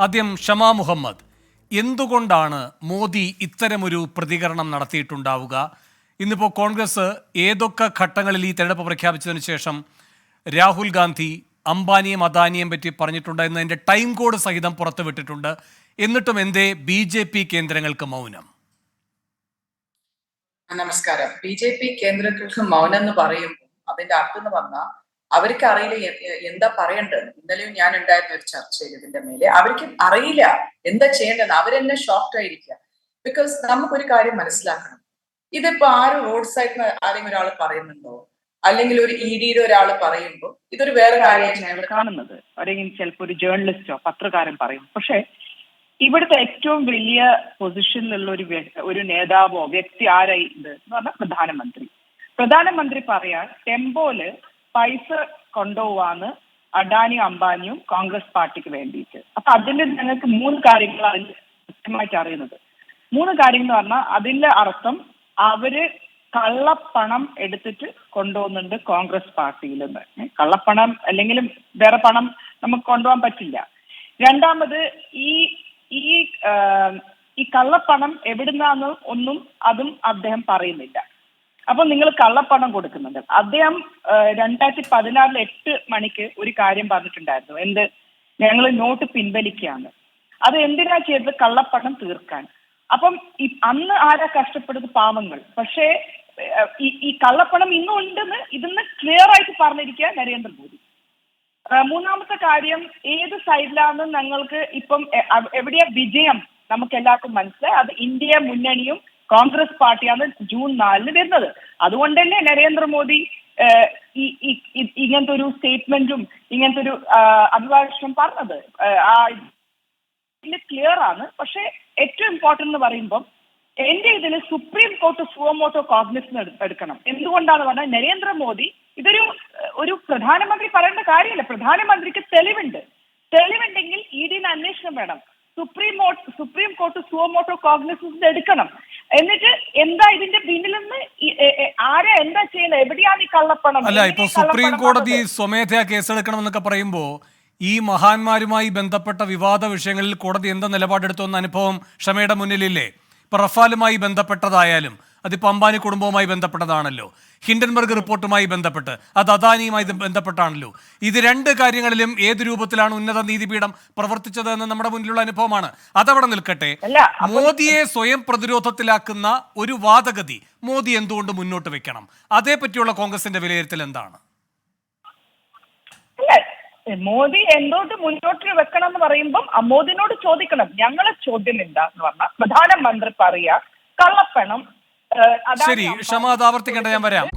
ആദ്യം ഷമാ മുഹമ്മദ്, എന്തുകൊണ്ടാണ് മോദി ഇത്തരമൊരു പ്രതികരണം നടത്തിയിട്ടുണ്ടാവുക? ഇന്നിപ്പോൾ കോൺഗ്രസ് ഏതൊക്കെ ഘട്ടങ്ങളിൽ ഈ തെരഞ്ഞെടുപ്പ് പ്രഖ്യാപിച്ചതിന് ശേഷം രാഹുൽ ഗാന്ധി അംബാനിയും അദാനിയും പറ്റി പറഞ്ഞിട്ടുണ്ട് എന്നതിൻ്റെ ടൈം കോഡ് സഹിതം പുറത്തുവിട്ടിട്ടുണ്ട്. എന്നിട്ടും എന്തേ BJP കേന്ദ്രങ്ങൾക്ക് മൗനം? നമസ്കാരം. BJP കേന്ദ്രങ്ങൾക്ക് മൗനം എന്ന് പറയുമ്പോൾ അതിന്റെ അർത്ഥം എന്ന് പറഞ്ഞാൽ അവർക്ക് അറിയില്ല എന്താ പറയേണ്ടത്. ഇന്നലെയും ഞാൻ ഉണ്ടായിരുന്ന ഒരു ചർച്ചയിൽ ഇതിന്റെ മേലെ അവർക്ക് അറിയില്ല എന്താ ചെയ്യേണ്ടത്. അവരെന്നെ ഷോക്ഡ് ആയിരിക്കുക. ബിക്കോസ് നമുക്കൊരു കാര്യം മനസ്സിലാക്കണം, ഇതിപ്പോ ആരും റോഡ് സൈഡിൽ ആരെങ്കിലും ഒരാൾ പറയുന്നുണ്ടോ, അല്ലെങ്കിൽ ഒരു EDയുടെ ഒരാൾ പറയുമ്പോൾ ഇതൊരു വേറെ കാര്യമായിട്ടാണ് കാണുന്നത്. അല്ലെങ്കിൽ ചിലപ്പോൾ ഒരു ജേർണലിസ്റ്റോ പത്രക്കാരൻ പറയും. പക്ഷെ ഇവിടുത്തെ ഏറ്റവും വലിയ പൊസിഷനിലുള്ള ഒരു നേതാവോ വ്യക്തി ആരായി ഇത് എന്ന് പറഞ്ഞാൽ പ്രധാനമന്ത്രി പറയാൻ ടെമ്പോല് പൈസ കൊണ്ടുപോവാന്ന് അഡാനിയും അംബാനിയും കോൺഗ്രസ് പാർട്ടിക്ക് വേണ്ടിയിട്ട്. അപ്പൊ അതിൽ ഞങ്ങൾക്ക് 3 കാര്യങ്ങളാണ് കൃത്യമായിട്ട് അറിയുന്നത്. 3 കാര്യങ്ങൾ എന്ന് പറഞ്ഞാൽ അതിന്റെ അർത്ഥം അവര് കള്ളപ്പണം എടുത്തിട്ട് കൊണ്ടുപോകുന്നുണ്ട് കോൺഗ്രസ് പാർട്ടിയിൽ നിന്ന്. കള്ളപ്പണം അല്ലെങ്കിലും വേറെ പണം നമുക്ക് കൊണ്ടുപോകാൻ പറ്റില്ല. രണ്ടാമത് ഈ കള്ളപ്പണം എവിടുന്നാന്ന് അതും അദ്ദേഹം പറയുന്നില്ല. അപ്പൊ നിങ്ങൾ കള്ളപ്പണം കൊടുക്കുന്നുണ്ട്. അദ്ദേഹം 2016 8 മണിക്ക് ഒരു കാര്യം പറഞ്ഞിട്ടുണ്ടായിരുന്നു, എന്ത്, ഞങ്ങൾ നോട്ട് പിൻവലിക്കുകയാണ്. അത് എന്തിനാ ചെയ്തത്? കള്ളപ്പണം തീർക്കാൻ. അപ്പം അന്ന് ആരാ കഷ്ടപ്പെടുന്നത്? പാവങ്ങൾ. പക്ഷേ ഈ കള്ളപ്പണം ഇന്നും ഉണ്ടെന്ന് ഇതിന്ന് ക്ലിയർ ആയിട്ട് പറഞ്ഞിരിക്കുക നരേന്ദ്രമോദി. മൂന്നാമത്തെ കാര്യം, ഏത് സൈഡിലാന്ന് ഞങ്ങൾക്ക് ഇപ്പം എവിടെയാ വിജയം നമുക്ക് എല്ലാവർക്കും മനസ്സിലായി. അത് ഇന്ത്യ മുന്നണിയും കോൺഗ്രസ് പാർട്ടിയാണ് ജൂൺ 4 വരുന്നത്. അതുകൊണ്ട് തന്നെ നരേന്ദ്രമോദി ഇങ്ങനത്തെ ഒരു സ്റ്റേറ്റ്മെന്റും ഇങ്ങനത്തെ ഒരു അഭിഭാഷണം പറഞ്ഞത് ക്ലിയർ ആണ്. പക്ഷെ ഏറ്റവും ഇമ്പോർട്ടന്റ് എന്ന് പറയുമ്പോൾ എന്റെ ഇതിൽ സുപ്രീം കോർട്ട് സുവമോട്ടോ കോഗ്നിസൻസ് എടുക്കണം. എന്തുകൊണ്ടാന്ന് പറഞ്ഞാൽ നരേന്ദ്രമോദി ഒരു പ്രധാനമന്ത്രി പറയേണ്ട കാര്യമല്ല. പ്രധാനമന്ത്രിക്ക് തെളിവുണ്ടെങ്കിൽ EDന് അന്വേഷണം വേണം. സുപ്രീം കോർട്ട് സുവമോട്ടോ കോഗ്നിസൻസ് എടുക്കണം. എന്നിട്ട് എന്താ ഇതിന്റെ പിന്നിൽ നിന്ന് ആരാ എന്താ ചെയ്യുന്നത്, എവിടെയാണ് ഈ കള്ളപ്പണം? അല്ല, ഇപ്പൊ സുപ്രീം കോടതി സ്വമേധയാ കേസെടുക്കണമെന്നൊക്കെ പറയുമ്പോ ഈ മഹാന്മാരുമായി ബന്ധപ്പെട്ട വിവാദ വിഷയങ്ങളിൽ കോടതി എന്താ നിലപാടെടുത്തുവെന്ന അനുഭവം ക്ഷമയുടെ മുന്നിലില്ലേ? ഇപ്പൊ റഫാലുമായി ബന്ധപ്പെട്ടതായാലും അതിപ്പോൾ അംബാനി കുടുംബവുമായി ബന്ധപ്പെട്ടതാണല്ലോ, ഹിൻഡൻബർഗ് റിപ്പോർട്ടുമായി ബന്ധപ്പെട്ട് അത് അദാനിയുമായി ബന്ധപ്പെട്ടാണല്ലോ. ഇത് 2 കാര്യങ്ങളിലും ഏത് രൂപത്തിലാണ് ഉന്നത നീതിപീഠം പ്രവർത്തിച്ചത് എന്ന് നമ്മുടെ മുന്നിലുള്ള അനുഭവമാണ്. അതവിടെ നിൽക്കട്ടെ. മോദിയെ സ്വയം പ്രതിരോധത്തിലാക്കുന്ന ഒരു വാദഗതി മോദി എന്തുകൊണ്ട് മുന്നോട്ട് വെക്കണം? അതേപറ്റിയുള്ള കോൺഗ്രസിന്റെ വിലയിരുത്തൽ എന്താണ്? മോദി എന്തുകൊണ്ട് മുന്നോട്ട് വെക്കണം എന്ന് പറയുമ്പം മോദിനോട് ചോദിക്കണം. ഞങ്ങളെ ചോദ്യം എന്താന്ന് പറഞ്ഞാൽ പ്രധാനമന്ത്രി പറയാ കള്ളപ്പണം. ശരി ക്ഷമ, അത് ആവർത്തിക്കേണ്ട, ഞാൻ വരാം.